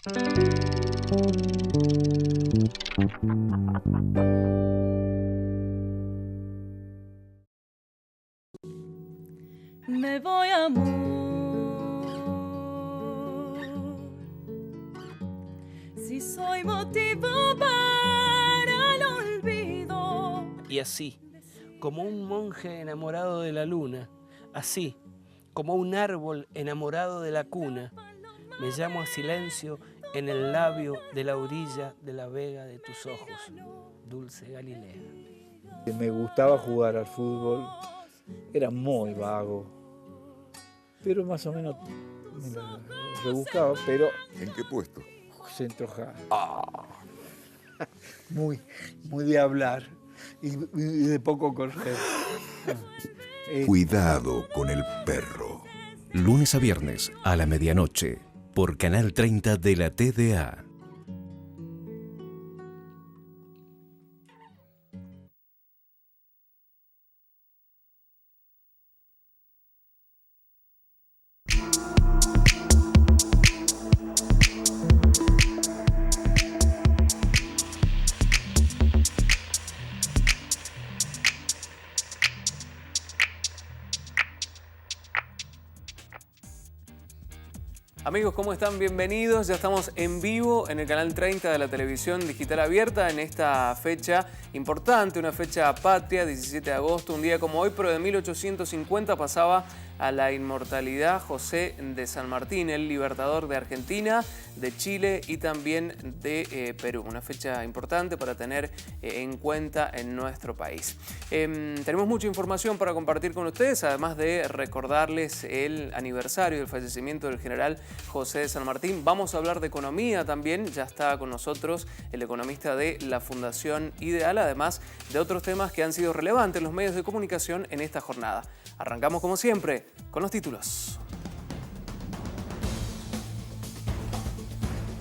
Me voy, amor, si soy motivo para el olvido. Y así, como un monje enamorado de la luna, así, como un árbol enamorado de la cuna, me llamo a silencio en el labio de la orilla de la vega de tus ojos, dulce Galilea. Me gustaba jugar al fútbol, era muy vago, pero más o menos me la rebuscaba, pero... ¿En qué puesto? Centroja. Muy de hablar y de poco correr. Cuidado con el perro. Lunes a viernes a la medianoche por Canal 30 de la TDA. Amigos, ¿cómo están? Bienvenidos. Ya estamos en vivo en el canal 30 de la televisión digital abierta en esta fecha importante, una fecha patria, 17 de agosto, un día como hoy, pero de 1850 pasaba a la inmortalidad José de San Martín, el libertador de Argentina, de Chile y también de Perú. Una fecha importante para tener en cuenta en nuestro país. Tenemos mucha información para compartir con ustedes, además de recordarles el aniversario del fallecimiento del general José de San Martín. Vamos a hablar de economía también. Ya está con nosotros el economista de la Fundación Ideal, además de otros temas que han sido relevantes en los medios de comunicación en esta jornada. Arrancamos como siempre con los títulos.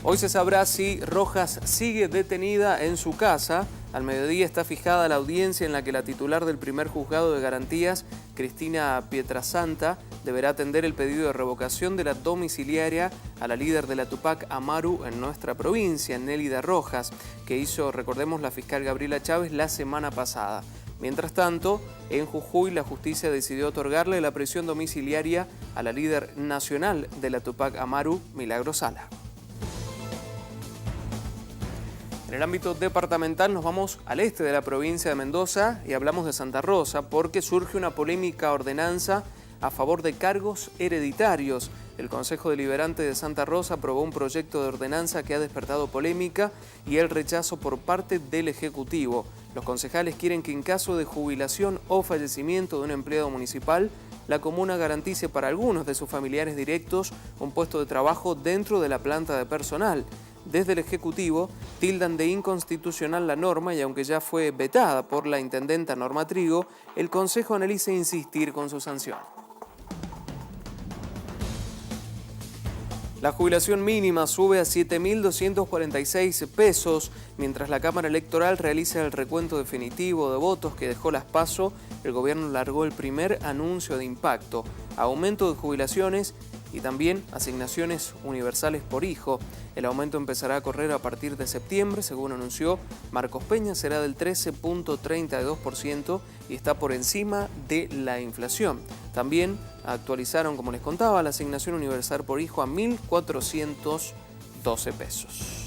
Hoy se sabrá si Rojas sigue detenida en su casa. Al mediodía está fijada la audiencia en la que la titular del primer juzgado de garantías, Cristina Pietrasanta, deberá atender el pedido de revocación de la domiciliaria a la líder de la Tupac Amaru en nuestra provincia, Nélida Rojas, que hizo, recordemos, la fiscal Gabriela Chávez la semana pasada. Mientras tanto, en Jujuy la justicia decidió otorgarle la prisión domiciliaria a la líder nacional de la Tupac Amaru, Milagro Sala. En el ámbito departamental nos vamos al este de la provincia de Mendoza y hablamos de Santa Rosa porque surge una polémica ordenanza a favor de cargos hereditarios. El Consejo Deliberante de Santa Rosa aprobó un proyecto de ordenanza que ha despertado polémica y el rechazo por parte del Ejecutivo. Los concejales quieren que en caso de jubilación o fallecimiento de un empleado municipal, la comuna garantice para algunos de sus familiares directos un puesto de trabajo dentro de la planta de personal. Desde el Ejecutivo tildan de inconstitucional la norma y aunque ya fue vetada por la intendenta Norma Trigo, el Consejo analiza insistir con su sanción. La jubilación mínima sube a 7.246 pesos. Mientras la Cámara Electoral realiza el recuento definitivo de votos que dejó las PASO, el gobierno largó el primer anuncio de impacto, aumento de jubilaciones y también asignaciones universales por hijo. El aumento empezará a correr a partir de septiembre, según anunció Marcos Peña, será del 13.32% y está por encima de la inflación. También actualizaron, como les contaba, la asignación universal por hijo a 1.412 pesos.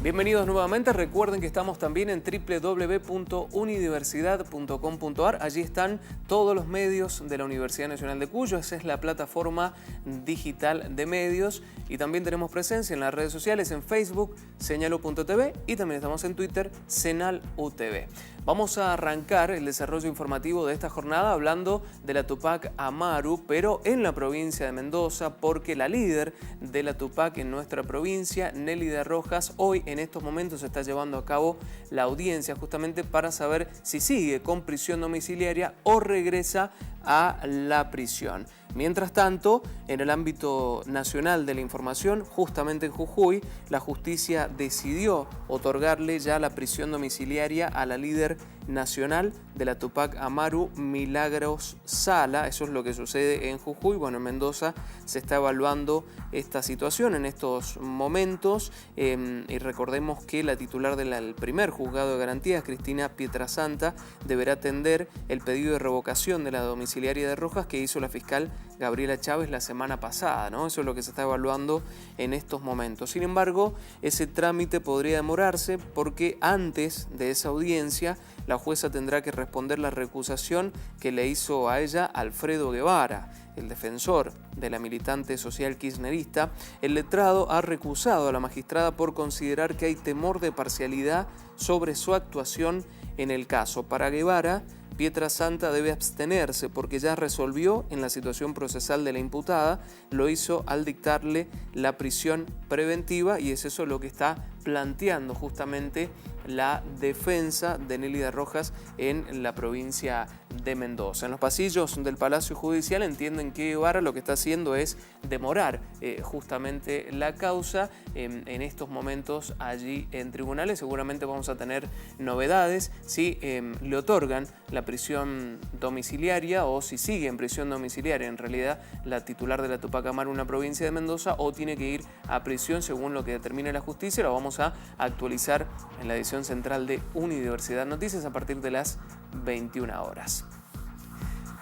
Bienvenidos nuevamente, recuerden que estamos también en www.unidiversidad.com.ar, allí están todos los medios de la Universidad Nacional de Cuyo, esa es la plataforma digital de medios y también tenemos presencia en las redes sociales, en Facebook, señalo.tv y también estamos en Twitter, senalutv. Vamos a arrancar el desarrollo informativo de esta jornada hablando de la Tupac Amaru, pero en la provincia de Mendoza, porque la líder de la Tupac en nuestra provincia, Nélida Rojas, hoy en estos momentos se está llevando a cabo la audiencia justamente para saber si sigue con prisión domiciliaria o regresa a la prisión. Mientras tanto, en el ámbito nacional de la información, justamente en Jujuy, la justicia decidió otorgarle ya la prisión domiciliaria a la líder nacional de la Tupac Amaru, Milagros Sala. Eso es lo que sucede en Jujuy. Bueno, en Mendoza se está evaluando esta situación en estos momentos y recordemos que la titular del primer juzgado de garantías, Cristina Pietrasanta, deberá atender el pedido de revocación de la domiciliaria de Rojas que hizo la fiscal Gabriela Chávez la semana pasada, ¿no? Eso es lo que se está evaluando en estos momentos. Sin embargo, ese trámite podría demorarse porque antes de esa audiencia la jueza tendrá que responder la recusación que le hizo a ella Alfredo Guevara, el defensor de la militante social kirchnerista. El letrado ha recusado a la magistrada por considerar que hay temor de parcialidad sobre su actuación en el caso. Para Guevara, Pietrasanta debe abstenerse porque ya resolvió en la situación procesal de la imputada, lo hizo al dictarle la prisión preventiva y es eso lo que está planteando justamente la defensa de Nélida Rojas en la provincia de Mendoza. En los pasillos del Palacio Judicial entienden que Guevara lo que está haciendo es demorar justamente la causa en estos momentos allí en tribunales. Seguramente vamos a tener novedades si le otorgan la prisión domiciliaria o si sigue en prisión domiciliaria en realidad la titular de la Tupac Amaru en la provincia de Mendoza o tiene que ir a prisión según lo que determine la justicia. Lo vamos a actualizar en la edición central de Unidiversidad Noticias a partir de las 21 horas.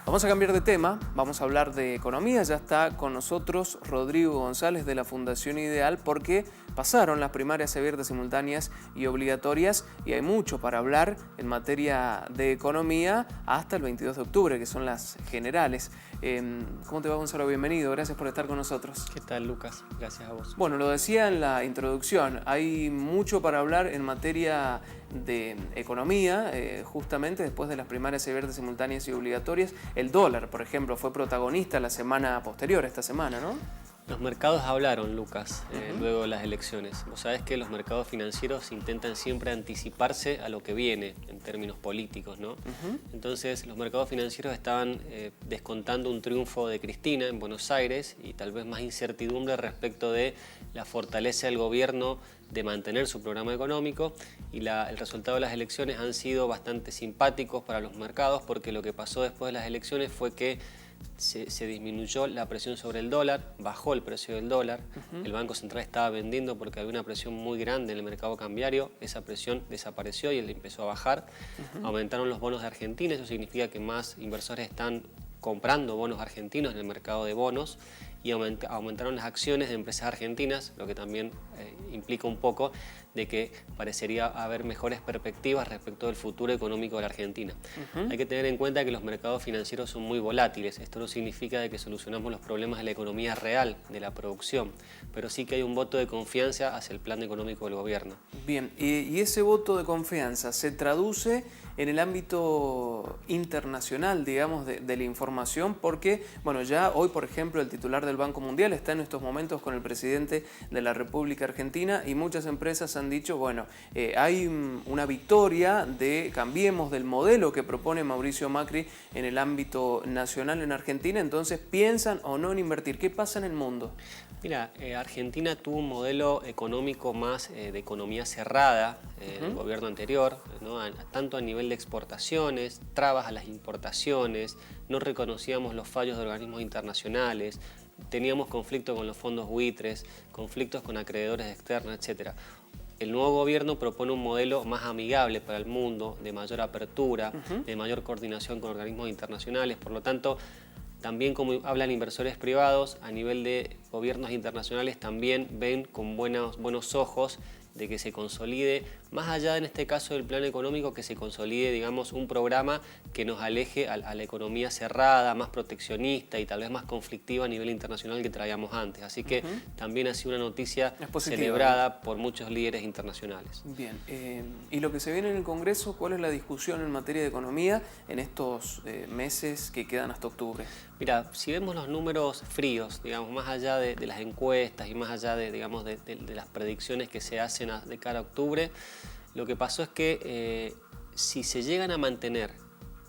Vamos a cambiar de tema, vamos a hablar de economía. Ya está con nosotros Rodrigo González de la Fundación Ideal porque pasaron las primarias abiertas, simultáneas y obligatorias y hay mucho para hablar en materia de economía hasta el 22 de octubre, que son las generales. ¿Cómo te va, Gonzalo? Bienvenido, gracias por estar con nosotros. ¿Qué tal, Lucas? Gracias a vos. Bueno, lo decía en la introducción, hay mucho para hablar en materia de economía, justamente después de las primarias abiertas, simultáneas y obligatorias. El dólar, por ejemplo, fue protagonista la semana posterior a esta semana, ¿no? Los mercados hablaron, Lucas, luego de las elecciones. Vos sabés que los mercados financieros intentan siempre anticiparse a lo que viene en términos políticos, ¿no? Entonces, los mercados financieros estaban descontando un triunfo de Cristina en Buenos Aires y tal vez más incertidumbre respecto de la fortaleza del gobierno de mantener su programa económico y el resultado de las elecciones han sido bastante simpáticos para los mercados porque lo que pasó después de las elecciones fue que se disminuyó la presión sobre el dólar, bajó el precio del dólar, el Banco Central estaba vendiendo porque había una presión muy grande en el mercado cambiario, esa presión desapareció y él empezó a bajar, aumentaron los bonos de Argentina, eso significa que más inversores están comprando bonos argentinos en el mercado de bonos y aumentaron las acciones de empresas argentinas, lo que también implica un poco de que parecería haber mejores perspectivas respecto del futuro económico de la Argentina. Hay que tener en cuenta que los mercados financieros son muy volátiles. Esto no significa de que solucionamos los problemas de la economía real, de la producción, pero sí que hay un voto de confianza hacia el plan económico del gobierno. Bien, y ese voto de confianza se traduce en el ámbito internacional, digamos, de la información, porque, bueno, ya hoy, por ejemplo, el titular del Banco Mundial está en estos momentos con el presidente de la República Argentina y muchas empresas han dicho, bueno, hay una victoria de cambiemos del modelo que propone Mauricio Macri en el ámbito nacional en Argentina, entonces piensan o no en invertir. ¿Qué pasa en el mundo? Mira, Argentina tuvo un modelo económico más de economía cerrada en el gobierno anterior, ¿no? Tanto a nivel de exportaciones, trabas a las importaciones, no reconocíamos los fallos de organismos internacionales, teníamos conflictos con los fondos buitres, conflictos con acreedores externos, etc. El nuevo gobierno propone un modelo más amigable para el mundo, de mayor apertura, de mayor coordinación con organismos internacionales, por lo tanto, también como hablan inversores privados, a nivel de gobiernos internacionales también ven con buenos ojos de que se consolide, más allá en este caso del plan económico, que se consolide, digamos, un programa que nos aleje a la economía cerrada, más proteccionista y tal vez más conflictiva a nivel internacional que traíamos antes. Así que también ha sido una noticia celebrada por muchos líderes internacionales. Bien, y lo que se viene en el Congreso, ¿cuál es la discusión en materia de economía en estos meses que quedan hasta octubre? Mira, si vemos los números fríos, digamos, más allá de las encuestas y más allá digamos, de las predicciones que se hacen de cara a octubre, lo que pasó es que si se llegan a mantener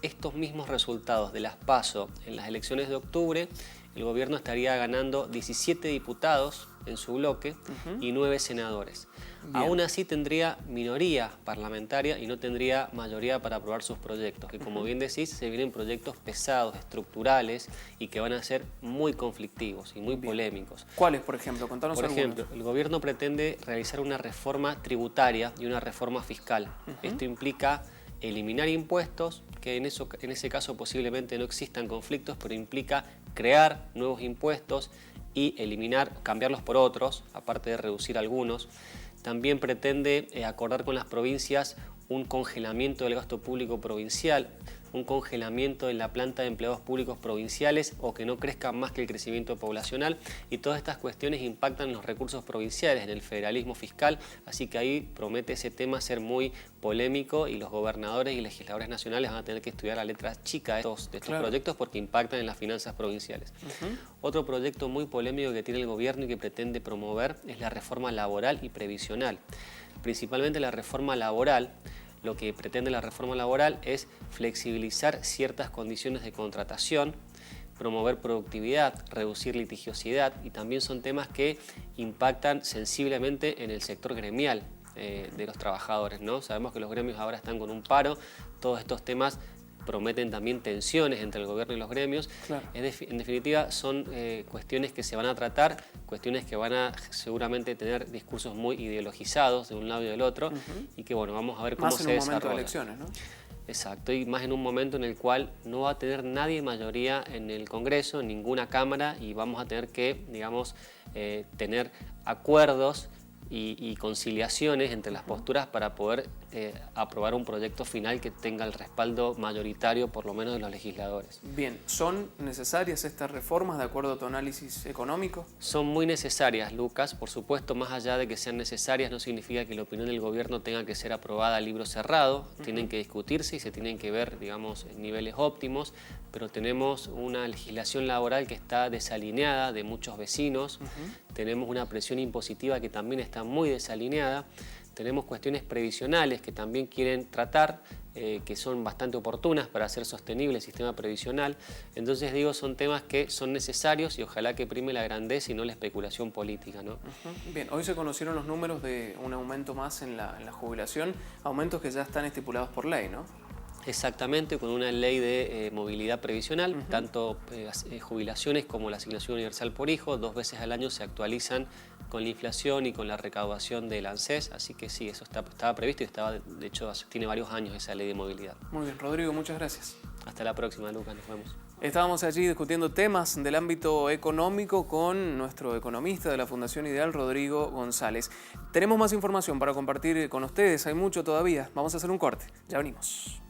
estos mismos resultados de las PASO en las elecciones de octubre, el gobierno estaría ganando 17 diputados en su bloque y 9 senadores. Bien. Aún así tendría minoría parlamentaria y no tendría mayoría para aprobar sus proyectos, que como bien decís, se vienen proyectos pesados, estructurales y que van a ser muy conflictivos y muy polémicos. ¿Cuáles, por ejemplo? Contanos Por algunos. ejemplo, el gobierno pretende realizar una reforma tributaria y una reforma fiscal. Esto implica eliminar impuestos, que en ese caso posiblemente no existan conflictos, pero implica crear nuevos impuestos y cambiarlos por otros, aparte de reducir algunos. También pretende acordar con las provincias un congelamiento del gasto público provincial, un congelamiento en la planta de empleados públicos provinciales o que no crezca más que el crecimiento poblacional, y todas estas cuestiones impactan en los recursos provinciales, en el federalismo fiscal, así que ahí promete ese tema ser muy polémico y los gobernadores y legisladores nacionales van a tener que estudiar la letra chica de estos proyectos porque impactan en las finanzas provinciales. Otro proyecto muy polémico que tiene el gobierno y que pretende promover es la reforma laboral y previsional. Principalmente la reforma laboral. Lo que pretende la reforma laboral es flexibilizar ciertas condiciones de contratación, promover productividad, reducir litigiosidad, y también son temas que impactan sensiblemente en el sector gremial de los trabajadores, ¿no? Sabemos que los gremios ahora están con un paro, todos estos temas prometen también tensiones entre el gobierno y los gremios. Claro. En definitiva, son cuestiones que se van a tratar, cuestiones que van a seguramente tener discursos muy ideologizados de un lado y del otro, y que bueno, vamos a ver cómo se desarrolla. Más en un momento de elecciones, ¿no? Exacto, y más en un momento en el cual no va a tener nadie mayoría en el Congreso, en ninguna Cámara, y vamos a tener que, digamos, tener acuerdos y conciliaciones entre las posturas para poder aprobar un proyecto final que tenga el respaldo mayoritario, por lo menos de los legisladores. Bien, ¿son necesarias estas reformas de acuerdo a tu análisis económico? Son muy necesarias, Lucas. Por supuesto, más allá de que sean necesarias, no significa que la opinión del gobierno tenga que ser aprobada a libro cerrado. Tienen que discutirse y se tienen que ver, digamos, en niveles óptimos, pero tenemos una legislación laboral que está desalineada de muchos vecinos. Tenemos una presión impositiva que también está muy desalineada. Tenemos cuestiones previsionales que también quieren tratar, que son bastante oportunas para hacer sostenible el sistema previsional. Entonces digo, son temas que son necesarios y ojalá que prime la grandeza y no la especulación política, ¿no? Bien, hoy se conocieron los números de un aumento más en la jubilación, aumentos que ya están estipulados por ley, ¿no? Exactamente, con una ley de movilidad previsional, tanto jubilaciones como la asignación universal por hijo, 2 veces al año se actualizan con la inflación y con la recaudación del ANSES, así que sí, eso estaba previsto y de hecho tiene varios años esa ley de movilidad. Muy bien, Rodrigo, muchas gracias. Hasta la próxima, Lucas, nos vemos. Estábamos allí discutiendo temas del ámbito económico con nuestro economista de la Fundación Ideal, Rodrigo González. Tenemos más información para compartir con ustedes, hay mucho todavía. Vamos a hacer un corte, ya venimos.